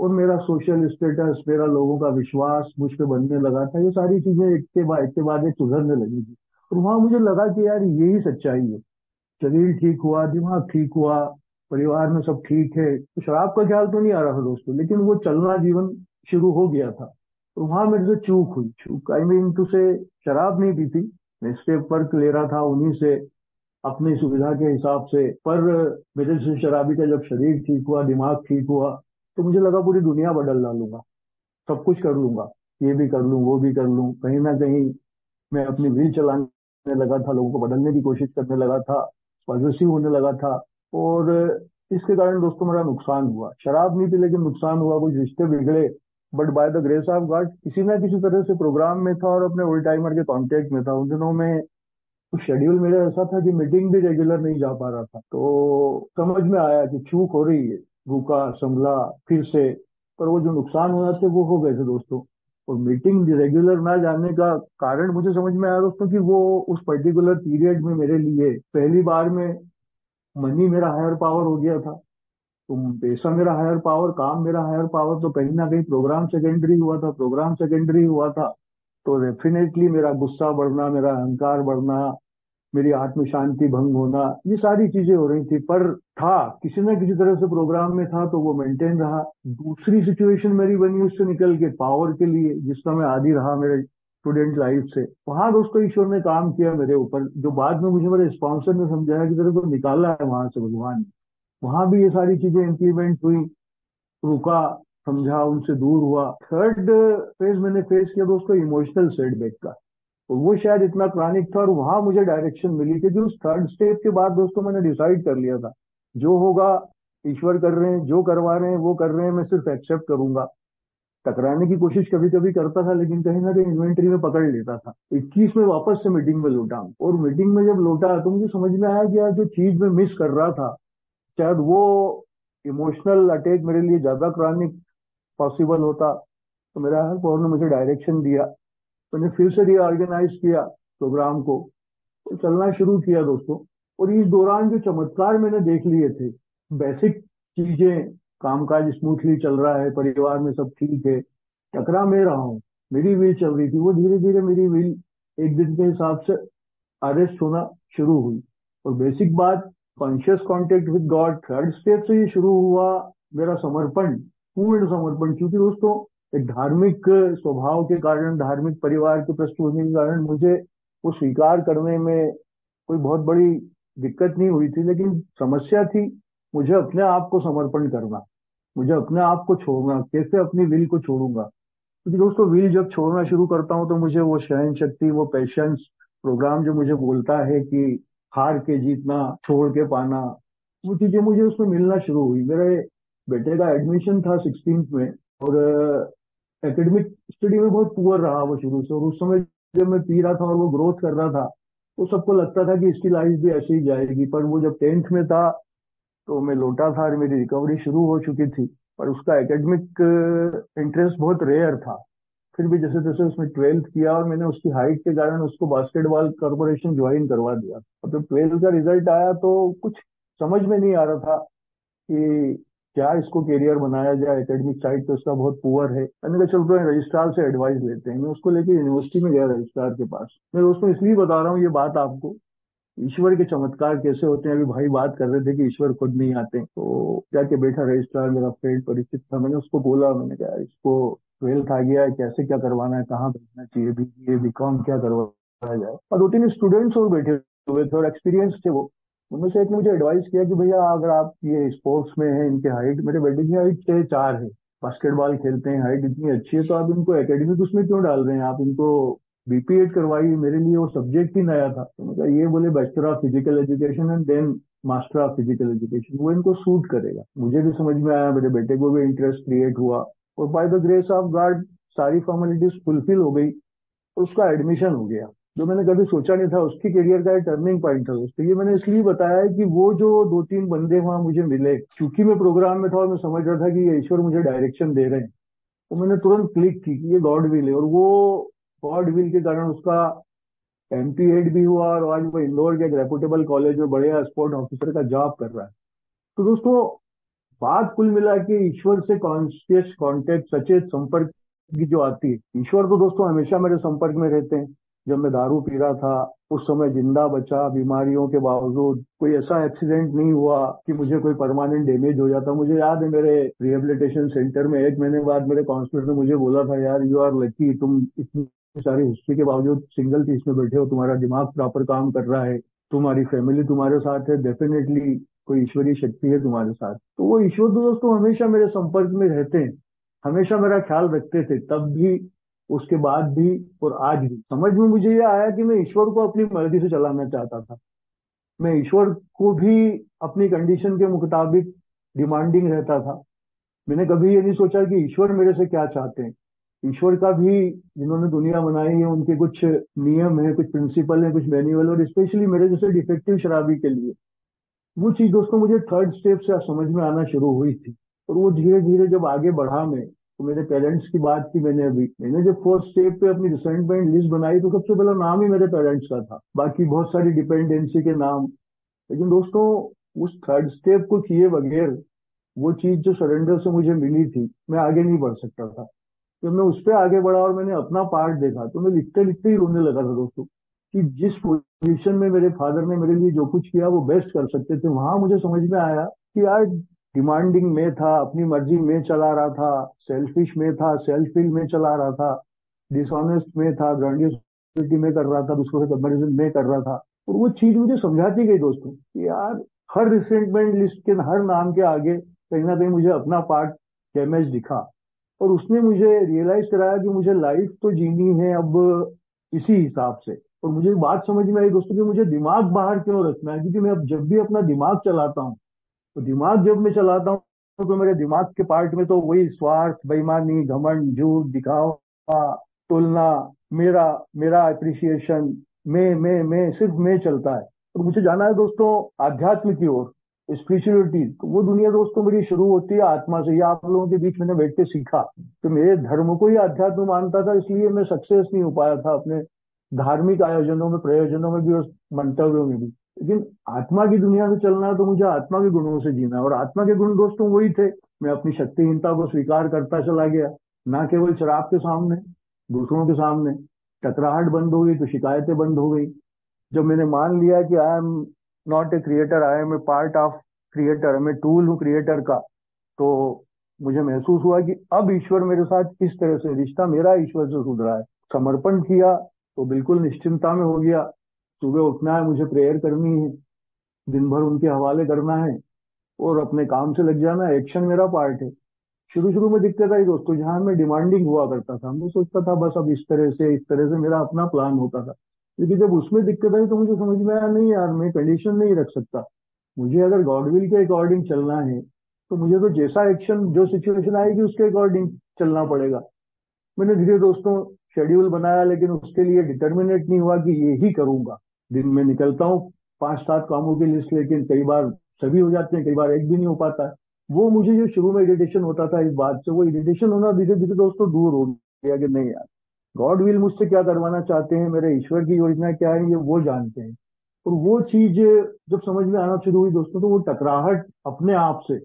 [SPEAKER 1] और मेरा सोशल स्टेटस, मेरा लोगों का विश्वास मुझ पे बनने लगा था। ये सारी चीजें एक के बाद एक सुधरने लगी थी। और वहां मुझे लगा कि यार यही सच्चाई है। शरीर ठीक हुआ, दिमाग ठीक हुआ, परिवार में सब ठीक है। तो शराब का ख्याल तो नहीं आ रहा था दोस्तों, लेकिन वो चलना जीवन शुरू हो गया था। तो वहां मेरे से चूक हुई। चूक आई मीन टू से, शराब नहीं पी थी, मैं स्टेप वर्क ले रहा था उन्हीं से, अपनी सुविधा के हिसाब से। पर मेरे से शराबी का जब शरीर ठीक हुआ, दिमाग ठीक हुआ, तो मुझे लगा पूरी दुनिया बदल डालूंगा, सब कुछ कर लूंगा, ये भी कर लूं वो भी कर लूं। कहीं ना कहीं मैं अपनी व्हील चलाने लगा था, लोगों को बदलने की कोशिश करने लगा था, पॉजिटिव होने लगा था। और इसके कारण दोस्तों मेरा नुकसान हुआ। शराब नहीं थी लेकिन नुकसान हुआ, कुछ रिश्ते बिगड़े। But by the grace of God किसी ना किसी तरह से प्रोग्राम में था और अपने ओल्ड टाइमर के कांटेक्ट में था। उन दिनों में शेड्यूल मेरा ऐसा था कि मीटिंग भी रेगुलर नहीं जा पा रहा था। तो समझ में आया कि चूक हो रही है, रुका, संभला फिर से। पर वो जो नुकसान होना थे वो हो गए थे दोस्तों। और मीटिंग रेगुलर ना जाने का कारण मुझे समझ में आया दोस्तों कि वो उस पर्टिकुलर पीरियड में मेरे लिए पहली बार में मनी मेरा हायर पावर हो गया था। तो पैसा मेरा हायर पावर, काम मेरा हायर पावर, तो कहीं ना कहीं प्रोग्राम सेकेंडरी हुआ था। प्रोग्राम सेकेंडरी हुआ था तो डेफिनेटली मेरा गुस्सा बढ़ना, मेरा अहंकार बढ़ना, मेरी आत्म शांति भंग होना, ये सारी चीजें हो रही थी। पर था, किसी ना किसी तरह से प्रोग्राम में था तो वो मेंटेन रहा। दूसरी सिचुएशन मेरी बनी उससे निकल के पावर के लिए, जिसका मैं आदी रहा मेरे स्टूडेंट लाइफ से। वहां दोस्तों ईश्वर ने काम किया मेरे ऊपर, जो बाद में मुझे मेरे स्पॉन्सर ने समझाया कि तेरे को निकाला है वहां से भगवान ने। वहां भी ये सारी चीजें इम्प्लीमेंट हुई। रुका, समझा, उनसे दूर हुआ। थर्ड फेज मैंने फेस किया दोस्तों इमोशनल सेटबैक का। तो वो शायद इतना क्रॉनिक था और वहां मुझे डायरेक्शन मिली, क्योंकि उस थर्ड स्टेप के बाद दोस्तों मैंने डिसाइड कर लिया था, जो होगा ईश्वर कर रहे हैं, जो करवा रहे हैं वो कर रहे हैं, मैं सिर्फ एक्सेप्ट करूंगा। टकराने की कोशिश कभी कभी करता था, लेकिन कहीं ना कहीं इन्वेंट्री में पकड़ लेता था। 21 में वापस से मीटिंग में लौटा हूं। और मीटिंग में जब लौटा तो मुझे समझ में आया कि यार जो चीज मैं मिस कर रहा था, शायद वो इमोशनल अटैक मेरे लिए ज्यादा क्रॉनिक पॉसिबल होता। तो मेरा हेल्प और ने मुझे डायरेक्शन दिया। मैंने फिर से रीऑर्गेनाइज किया प्रोग्राम को, तो चलना शुरू किया दोस्तों। और इस दौरान जो चमत्कार मैंने देख लिए थे, बेसिक चीजें, कामकाज स्मूथली चल रहा है, परिवार में सब ठीक है, टकरा मैं रहा हूँ, मेरी व्हील चल रही थी, वो धीरे धीरे मेरी व्हील एक दिन के हिसाब से अरेस्ट होना शुरू हुई। और बेसिक बात, conscious contact with God, third step से ये शुरू हुआ मेरा समर्पण, पूर्ण समर्पण। क्योंकि दोस्तों एक धार्मिक स्वभाव के कारण, धार्मिक परिवार की पृष्ठभूमि के कारण मुझे वो स्वीकार करने में कोई बहुत बड़ी दिक्कत नहीं हुई थी। लेकिन समस्या थी मुझे अपने आप को समर्पण करना, मुझे अपने आप को छोड़ना। कैसे अपनी विल को छोड़ूंगा? क्योंकि दोस्तों विल जब छोड़ना शुरू करता हूँ तो मुझे वो सहन शक्ति, वो पेशेंस, प्रोग्राम जो मुझे बोलता है कि हार के जीतना, छोड़ के पाना, वो चीजें मुझे उसमें मिलना शुरू हुई। मेरे बेटे का एडमिशन था 16th में, और एकेडमिक स्टडी में बहुत पुअर रहा वो शुरू से। और उस समय जब मैं पी रहा था और वो ग्रोथ कर रहा था, तो सबको लगता था कि इसकी लाइफ भी ऐसे ही जाएगी। पर वो जब 10th में था तो मैं लौटा था और मेरी रिकवरी शुरू हो चुकी थी। पर उसका एकेडमिक इंटरेस्ट बहुत रेयर था। फिर भी जैसे तैसे उसने 12th किया और मैंने उसकी हाइट के कारण उसको बास्केटबॉल कॉर्पोरेशन ज्वाइन करवा दिया। और जब 12th का रिजल्ट आया तो कुछ समझ में नहीं आ रहा था कि क्या इसको करियर बनाया जाए। एकेडमिक साइड तो उसका बहुत पुअर है। मैंने कहा चल तो रजिस्ट्रार से एडवाइस लेते हैं। मैं उसको लेके यूनिवर्सिटी में गया रजिस्ट्रार के पास। मैं दोस्तों इसलिए बता रहा हूँ ये बात आपको, ईश्वर के चमत्कार कैसे होते हैं। अभी भाई बात कर रहे थे कि ईश्वर खुद नहीं आते, तो जाके बैठा रजिस्ट्रार मेरा फ्रेंड परिचित था। मैंने उसको बोला, मैंने कहा इसको 12th आ गया है, कैसे क्या करवाना है, कहाँ भेजना चाहिए, बीबीए बीकॉम क्या करवाया जाए। और 2-3 स्टूडेंट्स और बैठे हुए थे और एक्सपीरियंस थे वो। उनमें से एक ने मुझे एडवाइस किया कि भैया अगर आप ये स्पोर्ट्स में हैं, इनके हाइट, मेरे बेटे की हाइट 6'4" है, बास्केटबॉल खेलते हैं, हाइट इतनी अच्छी है, तो आप इनको एकेडमिक उसमें क्यों डाल रहे हैं, आप इनको बीपीएड करवाइए। मेरे लिए वो सब्जेक्ट ही नया था। तो मैं ये बोले bachelor of physical education and then master of physical education, वो इनको सूट करेगा। मुझे भी समझ में आया, मेरे बेटे को भी इंटरेस्ट क्रिएट हुआ और by the grace of God सारी फॉर्मेलिटीज फुलफिल हो गई और उसका एडमिशन हो गया। जो मैंने कभी सोचा नहीं था, उसकी करियर का टर्निंग पॉइंट था दोस्तों। ये मैंने इसलिए बताया है कि वो जो 2-3 बंदे वहां मुझे मिले, क्योंकि मैं प्रोग्राम में था और मैं समझ रहा था कि ये ईश्वर मुझे डायरेक्शन दे रहे हैं, तो मैंने तुरंत क्लिक की कि ये गॉड विल है। और वो गॉड विल के कारण उसका एमपी हेड भी हुआ और आज वो इंदौर के एक रेपुटेबल कॉलेज में बढ़िया स्पोर्ट ऑफिसर का जॉब कर रहा है। तो दोस्तों बात कुल मिला के ईश्वर से कॉन्शियस कांटेक्ट, सचेत संपर्क की जो आती है, ईश्वर तो दोस्तों हमेशा मेरे संपर्क में रहते हैं। जब मैं दारू पी रहा था उस समय जिंदा बचा, बीमारियों के बावजूद। कोई ऐसा एक्सीडेंट नहीं हुआ कि मुझे कोई परमानेंट डैमेज हो जाता। मुझे याद है मेरे रिहेबिलिटेशन सेंटर में 1 महीने बाद मेरे काउंसलर ने मुझे बोला था, यार यू आर लकी, तुम इतनी सारी हिस्ट्री के बावजूद सिंगल पीस में बैठे हो, तुम्हारा दिमाग प्रॉपर काम कर रहा है, तुम्हारी फैमिली तुम्हारे साथ है, डेफिनेटली कोई ईश्वरीय शक्ति है तुम्हारे साथ। तो वो ईश्वर तो दोस्तों हमेशा मेरे संपर्क में रहते हैं, हमेशा मेरा ख्याल रखते थे, तब भी, उसके बाद भी और आज भी। समझ में मुझे ये आया कि मैं ईश्वर को अपनी मर्जी से चलाना चाहता था। मैं ईश्वर को भी अपनी कंडीशन के मुताबिक डिमांडिंग रहता था। मैंने कभी ये नहीं सोचा कि ईश्वर मेरे से क्या चाहते हैं। ईश्वर का भी, जिन्होंने दुनिया बनाई है, उनके कुछ नियम है, कुछ प्रिंसिपल है, कुछ मैन्युअल, और स्पेशली मेरे जैसे डिफेक्टिव शराबी के लिए वो चीज दोस्तों मुझे थर्ड स्टेप से समझ में आना शुरू हुई थी। और वो धीरे धीरे जब आगे बढ़ा मैं, तो मेरे पेरेंट्स की बात की मैंने अभी, मैंने जब फोर्थ स्टेप पे अपनी रिसेंटमेंट लिस्ट बनाई तो सबसे पहला नाम ही मेरे पेरेंट्स का था, बाकी बहुत सारी डिपेंडेंसी के नाम। लेकिन दोस्तों उस थर्ड स्टेप को किए बगैर वो चीज जो सरेंडर से मुझे मिली थी, मैं आगे नहीं बढ़ सकता था। जब मैं उस पर आगे बढ़ा और मैंने अपना पार्ट देखा, तो मैं लिखते लिखते ही रोने लगा था दोस्तों, कि जिस पोजीशन में मेरे फादर ने मेरे लिए जो कुछ किया वो बेस्ट कर सकते थे, वहां मुझे समझ में आया कि यार डिमांडिंग में था, अपनी मर्जी में चला रहा था, सेल्फिश में था, सेल्फ विल में चला रहा था, डिसऑनेस्ट में था, ग्रैंडियोसिटी में कर रहा था, दूसरों से कंपेरिजन में कर रहा था। और वो चीज मुझे समझाती गई दोस्तों कि यार हर रिसेंटमेंट लिस्ट के हर नाम के आगे कहीं ना कहीं मुझे अपना पार्ट डैमेज दिखा। और उसने मुझे रियलाइज कराया कि मुझे लाइफ तो जीनी है अब इसी हिसाब से। और मुझे बात समझ में आई दोस्तों कि मुझे दिमाग बाहर क्यों रखना है, क्योंकि मैं अब जब भी अपना दिमाग चलाता हूँ, तो दिमाग जब मैं चलाता हूँ तो मेरे दिमाग के पार्ट में तो वही स्वार्थ, बेईमानी, घमंड, झूठ, दिखावा, तुलना, मेरा मेरा अप्रिसिएशन, मैं सिर्फ मैं चलता है। तो मुझे जाना है दोस्तों आध्यात्म की ओर, स्पिरिचुअलिटी। तो वो दुनिया दोस्तों मेरी शुरू होती है आत्मा से। ये आप लोगों के बीच मैंने बैठ के सीखा। तो मेरे धर्म को ही अध्यात्म मानता था, इसलिए मैं सक्सेस नहीं हो पाया था अपने धार्मिक आयोजनों में, प्रयोजनों में भी और मंतव्यों में भी। लेकिन आत्मा की दुनिया में चलना है तो मुझे आत्मा के गुणों से जीना है। और आत्मा के गुण दोस्तों वही थे, मैं अपनी शक्तिहीनता को स्वीकार करता चला गया, ना केवल शराब के सामने, दूसरों के सामने। टकराहट बंद हो गई तो शिकायतें बंद हो गई। जब मैंने मान लिया कि I am not a creator, I am a part of creator, मैं टूल हूँ क्रिएटर का, तो मुझे महसूस हुआ कि अब ईश्वर मेरे साथ किस तरह से, रिश्ता मेरा ईश्वर से जुड़ रहा है। समर्पण किया तो बिल्कुल निश्चिंतता में हो गया। सुबह उठना है, मुझे प्रेयर करनी है, दिन भर उनके हवाले करना है और अपने काम से लग जाना है। एक्शन मेरा पार्ट है। शुरू शुरू में दिक्कत आई दोस्तों, जहां मैं डिमांडिंग हुआ करता था, मैं सोचता था बस अब इस तरह से मेरा अपना प्लान होता था। लेकिन जब उसमें दिक्कत आई तो मुझे समझ में आया, नहीं यार मैं कंडीशन नहीं रख सकता। मुझे अगर गॉडविल के अकॉर्डिंग चलना है तो मुझे तो जैसा एक्शन, जो सिचुएशन आएगी उसके अकॉर्डिंग चलना पड़ेगा। मैंने धीरे दोस्तों शेड्यूल बनाया, लेकिन उसके लिए डिटर्मिनेट नहीं हुआ कि ये ही करूंगा। दिन में निकलता हूँ 5-7 कामों की लिस्ट, लेकिन कई बार सभी हो जाते हैं, कई बार एक भी नहीं हो पाता है। वो मुझे जो शुरू में इरिटेशन होता था इस बात से, वो इरिटेशन होना धीरे धीरे दोस्तों दूर हो गया कि नहीं यार, गॉड विल मुझसे क्या करवाना चाहते हैं, मेरे ईश्वर की योजना क्या है, ये वो जानते हैं। और वो चीज जब समझ में आना शुरू हुई दोस्तों, तो वो टकराहट अपने आप से,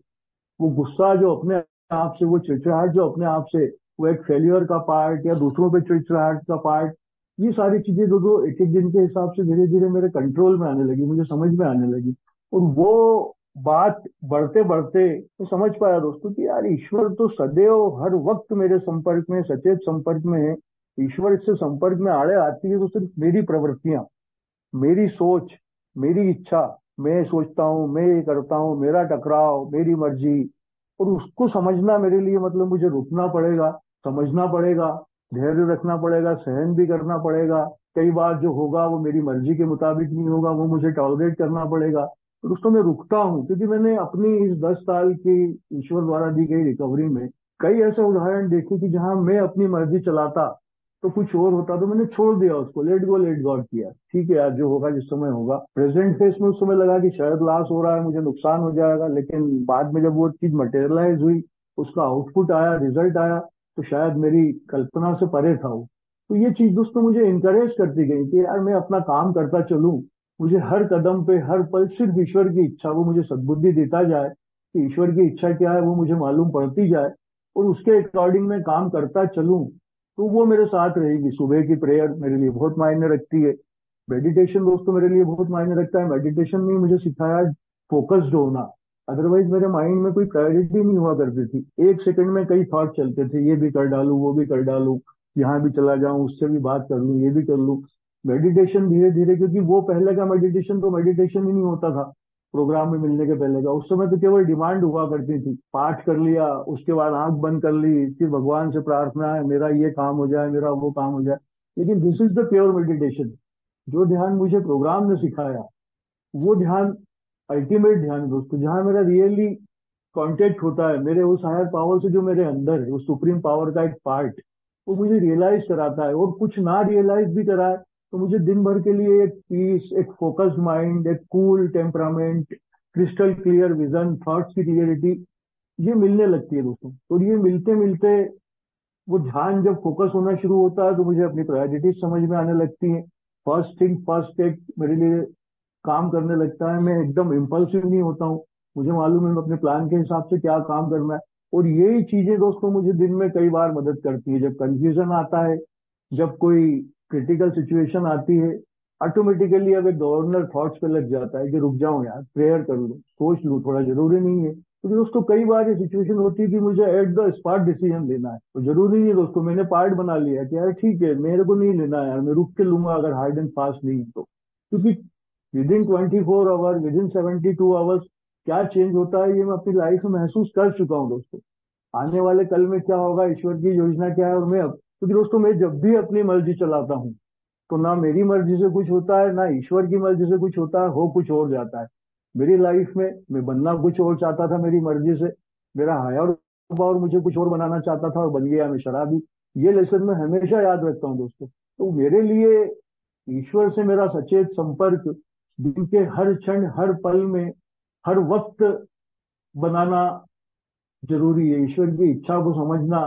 [SPEAKER 1] वो गुस्सा जो अपने आप से, वो चिड़चिड़ाहट जो अपने आप से, वो एक फेल्यूर का पार्ट या दूसरों पे चिड़चिड़ाहट का पार्ट, ये सारी चीजें जो जो एक एक दिन के हिसाब से धीरे धीरे मेरे कंट्रोल में आने लगी, मुझे समझ में आने लगी। और वो बात बढ़ते बढ़ते तो समझ पाया दोस्तों कि यार ईश्वर तो सदैव हर वक्त मेरे संपर्क में, सचेत संपर्क में है। ईश्वर इससे संपर्क में आड़े आती है तो सिर्फ मेरी प्रवृत्तियां, मेरी सोच, मेरी इच्छा, मैं सोचता हूँ, मैं ये करता हूँ, मेरा टकराव, मेरी मर्जी। और उसको समझना मेरे लिए मतलब मुझे रुकना पड़ेगा, समझना पड़ेगा, धैर्य रखना पड़ेगा, सहन भी करना पड़ेगा। कई बार जो होगा वो मेरी मर्जी के मुताबिक नहीं होगा, वो मुझे टॉलरेट करना पड़ेगा। तो दोस्तों मैं रुकता हूँ, क्योंकि मैंने अपनी इस 10 साल की ईश्वर द्वारा दी गई रिकवरी में कई ऐसे उदाहरण देखे कि जहां मैं अपनी मर्जी चलाता तो कुछ और होता, तो मैंने छोड़ दिया उसको, लेट गो लेट गॉड किया, ठीक है यार जो होगा जिस समय होगा। प्रेजेंट फेस में उस समय लगा कि शायद लॉस हो रहा है, मुझे नुकसान हो जाएगा, लेकिन बाद में जब वो चीज मटेरियलाइज हुई, उसका आउटपुट आया, रिजल्ट आया, तो शायद मेरी कल्पना से परे था वो। तो ये चीज दोस्तों मुझे इंकरेज करती गई कि यार मैं अपना काम करता चलूं, मुझे हर कदम पे हर पल सिर्फ ईश्वर की इच्छा, वो मुझे सद्बुद्धि देता जाए कि ईश्वर की इच्छा क्या है वो मुझे मालूम पड़ती जाए, और उसके अकॉर्डिंग मैं काम करता चलूं। तो वो मेरे साथ रहेगी। सुबह की प्रेयर मेरे लिए बहुत मायने रखती है। मेडिटेशन दोस्तों मेरे लिए बहुत मायने रखता है। मेडिटेशन ने मुझे सिखाया फोकस्ड होना। अदरवाइज मेरे माइंड में कोई प्रायोरिटी नहीं हुआ करती थी, एक सेकंड में कई थॉट चलते थे, ये भी कर डालूं, वो भी कर डालूं, यहाँ भी चला जाऊं, उससे भी बात कर लूं, ये भी कर लूं। मेडिटेशन धीरे धीरे, क्योंकि वो पहले का मेडिटेशन तो मेडिटेशन ही नहीं होता था प्रोग्राम में मिलने के पहले का, उस समय तो केवल डिमांड हुआ करती थी, पाठ कर लिया, उसके बाद आंख बंद कर ली, फिर भगवान से प्रार्थना है मेरा ये काम हो जाए, मेरा वो काम हो जाए। लेकिन this is the pure meditation. जो ध्यान मुझे प्रोग्राम ने सिखाया, वो ध्यान अल्टीमेट ध्यान है दोस्तों, जहां मेरा रियली कांटेक्ट होता है मेरे उस हायर पावर से जो मेरे अंदर है, उस सुप्रीम पावर का एक पार्ट, वो मुझे रियलाइज कराता है। और कुछ ना रियलाइज भी कराए तो मुझे दिन भर के लिए एक पीस, एक फोकस्ड माइंड, एक cool temperament, crystal clear vision, thoughts की क्लियरिटी, ये मिलने लगती है दोस्तों। और ये मिलते मिलते वो ध्यान जब फोकस होना शुरू होता है तो मुझे अपनी प्रायोरिटीज समझ में आने लगती हैं। फर्स्ट थिंग फर्स्ट एक मेरे लिए काम करने लगता है। मैं एकदम इम्पल्सिव नहीं होता हूँ, मुझे मालूम है मैं अपने प्लान के हिसाब से क्या काम करना है। और यही चीजें दोस्तों मुझे दिन में कई बार मदद करती है। जब कंफ्यूजन आता है, जब कोई क्रिटिकल सिचुएशन आती है, ऑटोमेटिकली अब एक गवर्नर थॉट्स पे लग जाता है कि रुक जाऊं यार, प्रेयर कर लूं, सोच लूं, थोड़ा जरूरी नहीं है। क्योंकि दोस्तों कई बार ये सिचुएशन होती है कि मुझे एट द स्पॉट डिसीजन लेना है, तो जरूरी नहीं है दोस्तों, मैंने पार्ट बना लिया है कि यार ठीक है मेरे को नहीं लेना है यार, मैं रुक के लूंगा अगर हार्ड एंड फास्ट नहीं है तो। क्योंकि within 24 hour, within 72 hours क्या चेंज होता है ये मैं अपनी लाइफ में महसूस कर चुका हूँ दोस्तों। आने वाले कल में क्या होगा, ईश्वर की योजना क्या है, और मैं अब, क्योंकि दोस्तों मैं जब भी अपनी मर्जी चलाता हूँ तो ना मेरी मर्जी से कुछ होता है, ना ईश्वर की मर्जी से कुछ होता है, हो कुछ और जाता है। मेरी लाइफ में मैं बनना कुछ और चाहता था मेरी मर्जी से, मेरा हायर पावर मुझे कुछ और बनाना चाहता था और बन गया मैं शराबी। ये लेसन मैं हमेशा याद रखता हूँ दोस्तों। तो मेरे लिए ईश्वर से मेरा सचेत संपर्क दिन के हर क्षण, हर पल में, हर वक्त बनाना जरूरी है। ईश्वर की इच्छा को समझना,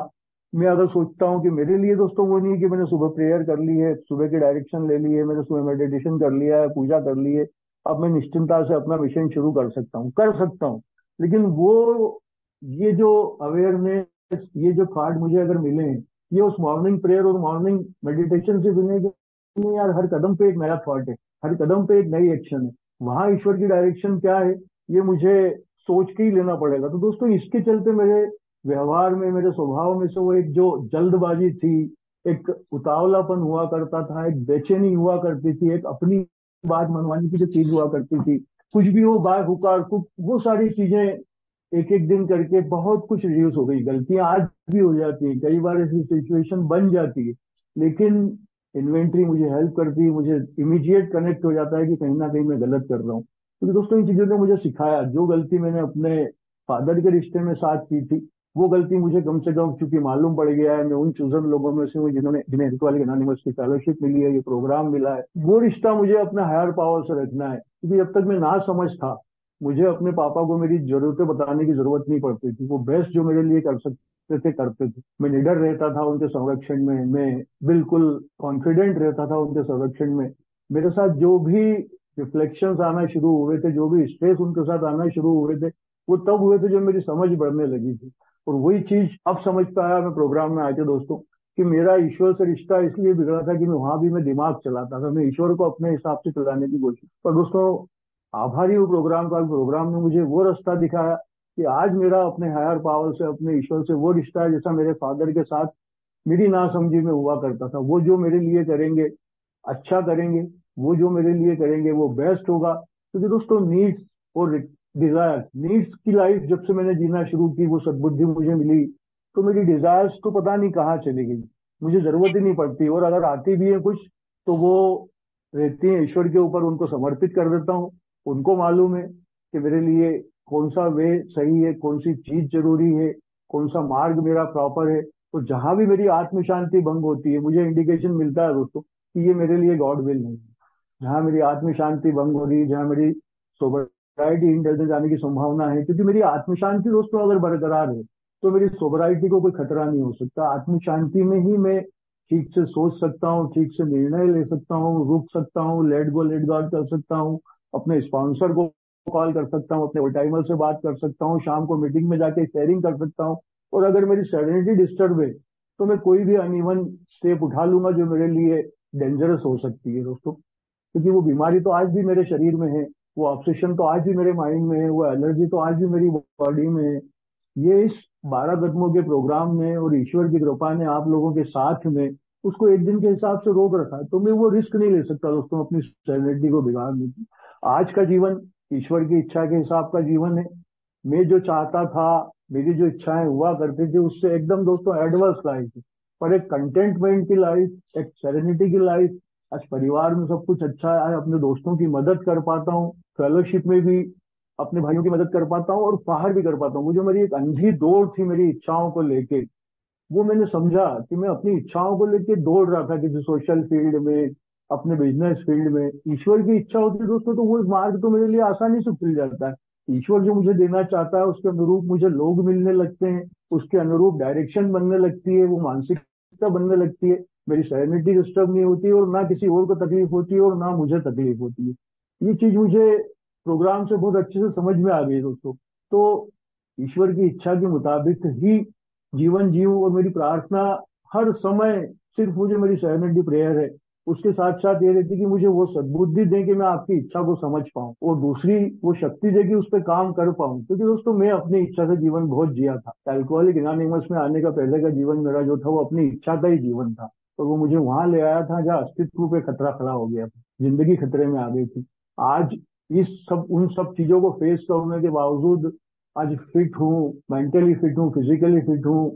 [SPEAKER 1] मैं अगर सोचता हूँ कि मेरे लिए दोस्तों वो नहीं है कि मैंने सुबह प्रेयर कर ली है, सुबह की डायरेक्शन ले ली है, मैंने सुबह मेडिटेशन कर लिया है, पूजा कर ली है, अब मैं निश्चिंतता से अपना मिशन शुरू कर सकता हूँ, कर सकता हूँ। लेकिन वो, ये जो अवेयरनेस, ये जो थॉट मुझे अगर मिले हैं, ये उस मॉर्निंग प्रेयर और मॉर्निंग मेडिटेशन से मिले कि नहीं यार, हर कदम पे एक नया थॉट है, हर कदम पे एक नई एक्शन है, वहां ईश्वर की डायरेक्शन क्या है ये मुझे सोच के ही लेना पड़ेगा। तो दोस्तों इसके चलते मेरे व्यवहार में, मेरे स्वभाव में से वो एक जो जल्दबाजी थी, एक उतावलापन हुआ करता था, एक बेचैनी हुआ करती थी, एक अपनी बात मनवाने की जो चीज हुआ करती थी, कुछ भी हो बाय हुकार कुछ, वो सारी चीजें एक एक दिन करके बहुत कुछ रिड्यूस हो गई। गलतियां आज भी हो जाती है, कई बार ऐसी सिचुएशन बन जाती है, लेकिन इन्वेंट्री मुझे हेल्प करती है, मुझे इमीडिएट कनेक्ट हो जाता है कि कहीं ना कहीं मैं गलत कर रहा हूँ। क्योंकि दोस्तों इन चीजों ने मुझे सिखाया, जो गलती मैंने अपने फादर के रिश्ते में साथ की थी, वो गलती मुझे कम से कम चूंकि मालूम पड़ गया है, मैं उन चूजन लोगों में से हूँ जिन्होंने जिन्हें अल्कोहलिक एनोनिमस की फेलोशिप मिली है, ये प्रोग्राम मिला है। वो रिश्ता मुझे अपने हायर पावर से रखना है, क्योंकि जब तक मैं ना समझ था, मुझे अपने पापा को मेरी जरूरतें बताने की जरूरत नहीं पड़ती थी। वो बेस्ट जो मेरे लिए कर सकते थे करते थे। मैं निडर रहता था उनके संरक्षण में, मैं बिल्कुल कॉन्फिडेंट रहता था उनके संरक्षण में। मेरे साथ जो भी रिफ्लेक्शंस आना शुरू हुए थे, जो भी स्ट्रेस उनके साथ आना शुरू हुए थे, वो तब हुए थे जब मेरी समझ बढ़ने लगी थी। और वही चीज अब समझ पाया मैं प्रोग्राम में आए थे दोस्तों, कि मेरा ईश्वर से रिश्ता इसलिए बिगड़ा था कि मैं वहां भी मैं दिमाग चलाता था, मैं ईश्वर को अपने हिसाब से चलाने की कोशिश। पर दोस्तों, आभारी हूँ प्रोग्राम का। प्रोग्राम ने मुझे वो रास्ता दिखाया कि आज मेरा अपने हायर पावर से, अपने ईश्वर से वो रिश्ता है जैसा मेरे फादर के साथ मेरी नासमझी में हुआ करता था। वो जो मेरे लिए करेंगे अच्छा करेंगे, वो जो मेरे लिए करेंगे वो बेस्ट होगा। क्योंकि दोस्तों, नीड्स और डिजायर्स, नीड्स की लाइफ जब से मैंने जीना शुरू की, वो सद्बुद्धि मुझे मिली, तो मेरी डिजायर्स तो पता नहीं कहाँ चली गई। मुझे जरूरत ही नहीं पड़ती, और अगर आती भी है कुछ तो वो रहती है ईश्वर के ऊपर, उनको समर्पित कर देता हूँ। उनको मालूम है कि मेरे लिए कौन सा वे सही है, कौन सी चीज जरूरी है, कौन सा मार्ग मेरा प्रॉपर है। तो जहां भी मेरी आत्म शांति भंग होती है, मुझे इंडिकेशन मिलता है दोस्तों कि ये मेरे लिए गॉड विल नहीं है। जहाँ मेरी आत्म शांति भंग हो रही है, जहाँ मेरी सोबराइटी इंटेलिजेंस जाने की संभावना है, क्योंकि मेरी आत्म शांति दोस्तों अगर बरकरार है तो मेरी सोबराइटी को कोई खतरा नहीं हो सकता। आत्म शांति में ही मैं ठीक से सोच सकता हूँ, ठीक से निर्णय ले सकता हूँ, रुक सकता हूँ, लेट गो लेट गॉड कर सकता हूँ, अपने स्पॉन्सर को कॉल कर सकता हूँ, अपने टाइमर से बात कर सकता हूँ, शाम को मीटिंग में जाके शेयरिंग कर सकता हूँ। और अगर मेरी सेरेनिटी डिस्टर्ब है तो मैं कोई भी अनइवन स्टेप उठा लूंगा जो मेरे लिए डेंजरस हो सकती है दोस्तों। क्योंकि वो बीमारी तो आज भी मेरे शरीर में है, वो ऑब्सेशन तो आज भी मेरे माइंड में है, वो एलर्जी तो आज भी मेरी बॉडी में है। ये इस 12 कदमों के प्रोग्राम में और ईश्वर की कृपा ने आप लोगों के साथ में उसको एक दिन के हिसाब से रोक रखा है। तो मैं वो रिस्क नहीं ले सकता दोस्तों अपनी सैनिटी को बिगाड़ने की। आज का जीवन ईश्वर की इच्छा के हिसाब का जीवन है। मैं जो चाहता था, मेरी जो इच्छाएं हुआ करती थी, उससे एकदम दोस्तों एडवर्स लाइफ है। पर एक कंटेंटमेंट की लाइफ, एक सेरेनिटी की लाइफ। आज परिवार में सब कुछ अच्छा है, अपने दोस्तों की मदद कर पाता हूँ, फेलोशिप में भी अपने भाइयों की मदद कर पाता हूँ, और बाहर भी कर पाता हूँ। वो जो मेरी एक अंधी दौड़ थी मेरी इच्छाओं को लेके, वो मैंने समझा कि मैं अपनी इच्छाओं को लेके दौड़ रहा था किसी सोशल फील्ड में, अपने बिजनेस फील्ड में। ईश्वर की इच्छा होती है दोस्तों तो वो मार्ग तो मेरे लिए आसानी से खुल जाता है। ईश्वर जो मुझे देना चाहता है उसके अनुरूप मुझे लोग मिलने लगते हैं, उसके अनुरूप डायरेक्शन बनने लगती है, वो मानसिकता बनने लगती है। मेरी सेरेनिटी डिस्टर्ब नहीं होती, और ना किसी और को तकलीफ होती है, और ना मुझे तकलीफ होती है। ये चीज मुझे प्रोग्राम से बहुत अच्छे से समझ में आ गई दोस्तों। तो ईश्वर की इच्छा के मुताबिक ही जीवन जीऊं, और मेरी प्रार्थना हर समय सिर्फ मुझे मेरी सेरेनिटी प्रेयर है। उसके साथ साथ ये रहती कि मुझे वो सद्बुद्धि दे कि मैं आपकी इच्छा को समझ पाऊं, और दूसरी वो शक्ति दे कि उस पर काम कर पाऊं। क्योंकि दोस्तों, मैं अपनी इच्छा से जीवन बहुत जिया था। अल्कोहलिक एनोनिमस में आने का पहले का जीवन मेरा जो था वो अपनी इच्छा का ही जीवन था, और वो मुझे वहां ले आया था जहाँ अस्तित्व पे खतरा खड़ा हो गया था, जिंदगी खतरे में आ गई थी। आज इस सब उन सब चीजों को फेस करने के बावजूद आज फिट हूँ, मेंटली फिट हूँ, फिजिकली फिट हूँ।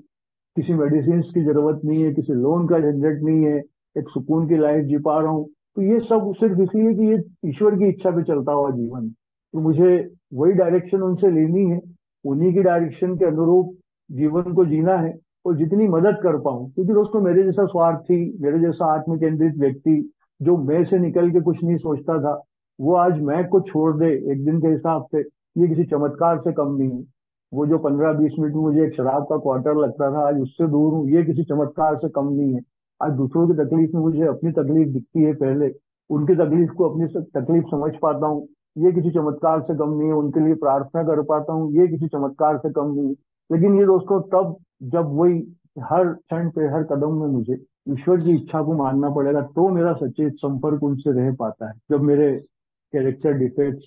[SPEAKER 1] किसी मेडिसिन की जरूरत नहीं है, किसी लोन का झंझट नहीं है, एक सुकून की लाइफ जी पा रहा हूँ। तो ये सब सिर्फ इसलिए कि ये ईश्वर की इच्छा पे चलता हुआ जीवन। तो मुझे वही डायरेक्शन उनसे लेनी है, उन्हीं की डायरेक्शन के अनुरूप जीवन को जीना है, और जितनी मदद कर पाऊं। क्योंकि दोस्तों, मेरे जैसा स्वार्थी, मेरे जैसा आत्म केंद्रित व्यक्ति जो मैं से निकल के कुछ नहीं सोचता था, वो आज मैं को छोड़ दे एक दिन के हिसाब से, ये किसी चमत्कार से कम नहीं है। वो जो 15-20 मिनट में मुझे एक शराब का क्वार्टर लगता था, आज उससे दूर हूँ, ये किसी चमत्कार से कम नहीं है। आज दूसरों की तकलीफ में मुझे अपनी तकलीफ दिखती है पहले, उनकी तकलीफ को अपनी तकलीफ समझ पाता हूँ, ये किसी चमत्कार से कम नहीं है। उनके लिए प्रार्थना कर पाता हूँ, ये किसी चमत्कार से कम नहीं है। लेकिन ये दोस्तों तब, जब वही हर क्षण पे, हर कदम में मुझे ईश्वर की इच्छा को मानना पड़ेगा, तो मेरा सचेत संपर्क उनसे रह पाता है। जब मेरे कैरेक्टर डिफेक्ट्स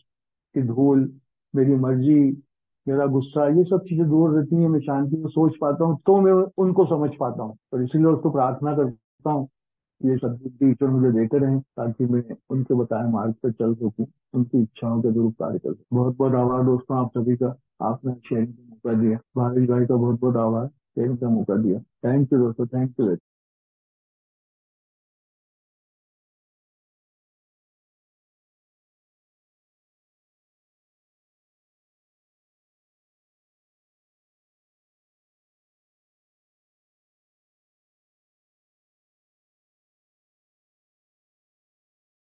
[SPEAKER 1] की धूल, मेरी मर्जी, मेरा गुस्सा, ये सब चीजें दूर रहती हैं, मैं शांति में सोच पाता हूँ, तो मैं उनको समझ पाता हूँ। और इसीलिए उसको प्रार्थना करता हूँ कि ये सद्बुद्धि ईश्वर मुझे देते रहें, ताकि मैं उनके बताए मार्ग पर चल सकूं, उनकी इच्छाओं के अनुरूप कार्य कर सकूं। बहुत बहुत आभार दोस्तों आप सभी का, आपने शेयरिंग का मौका दिया। भावेश भाई का बहुत बहुत आभार, शेयरिंग का मौका दिया। थैंक यू दोस्तों, थैंक यू।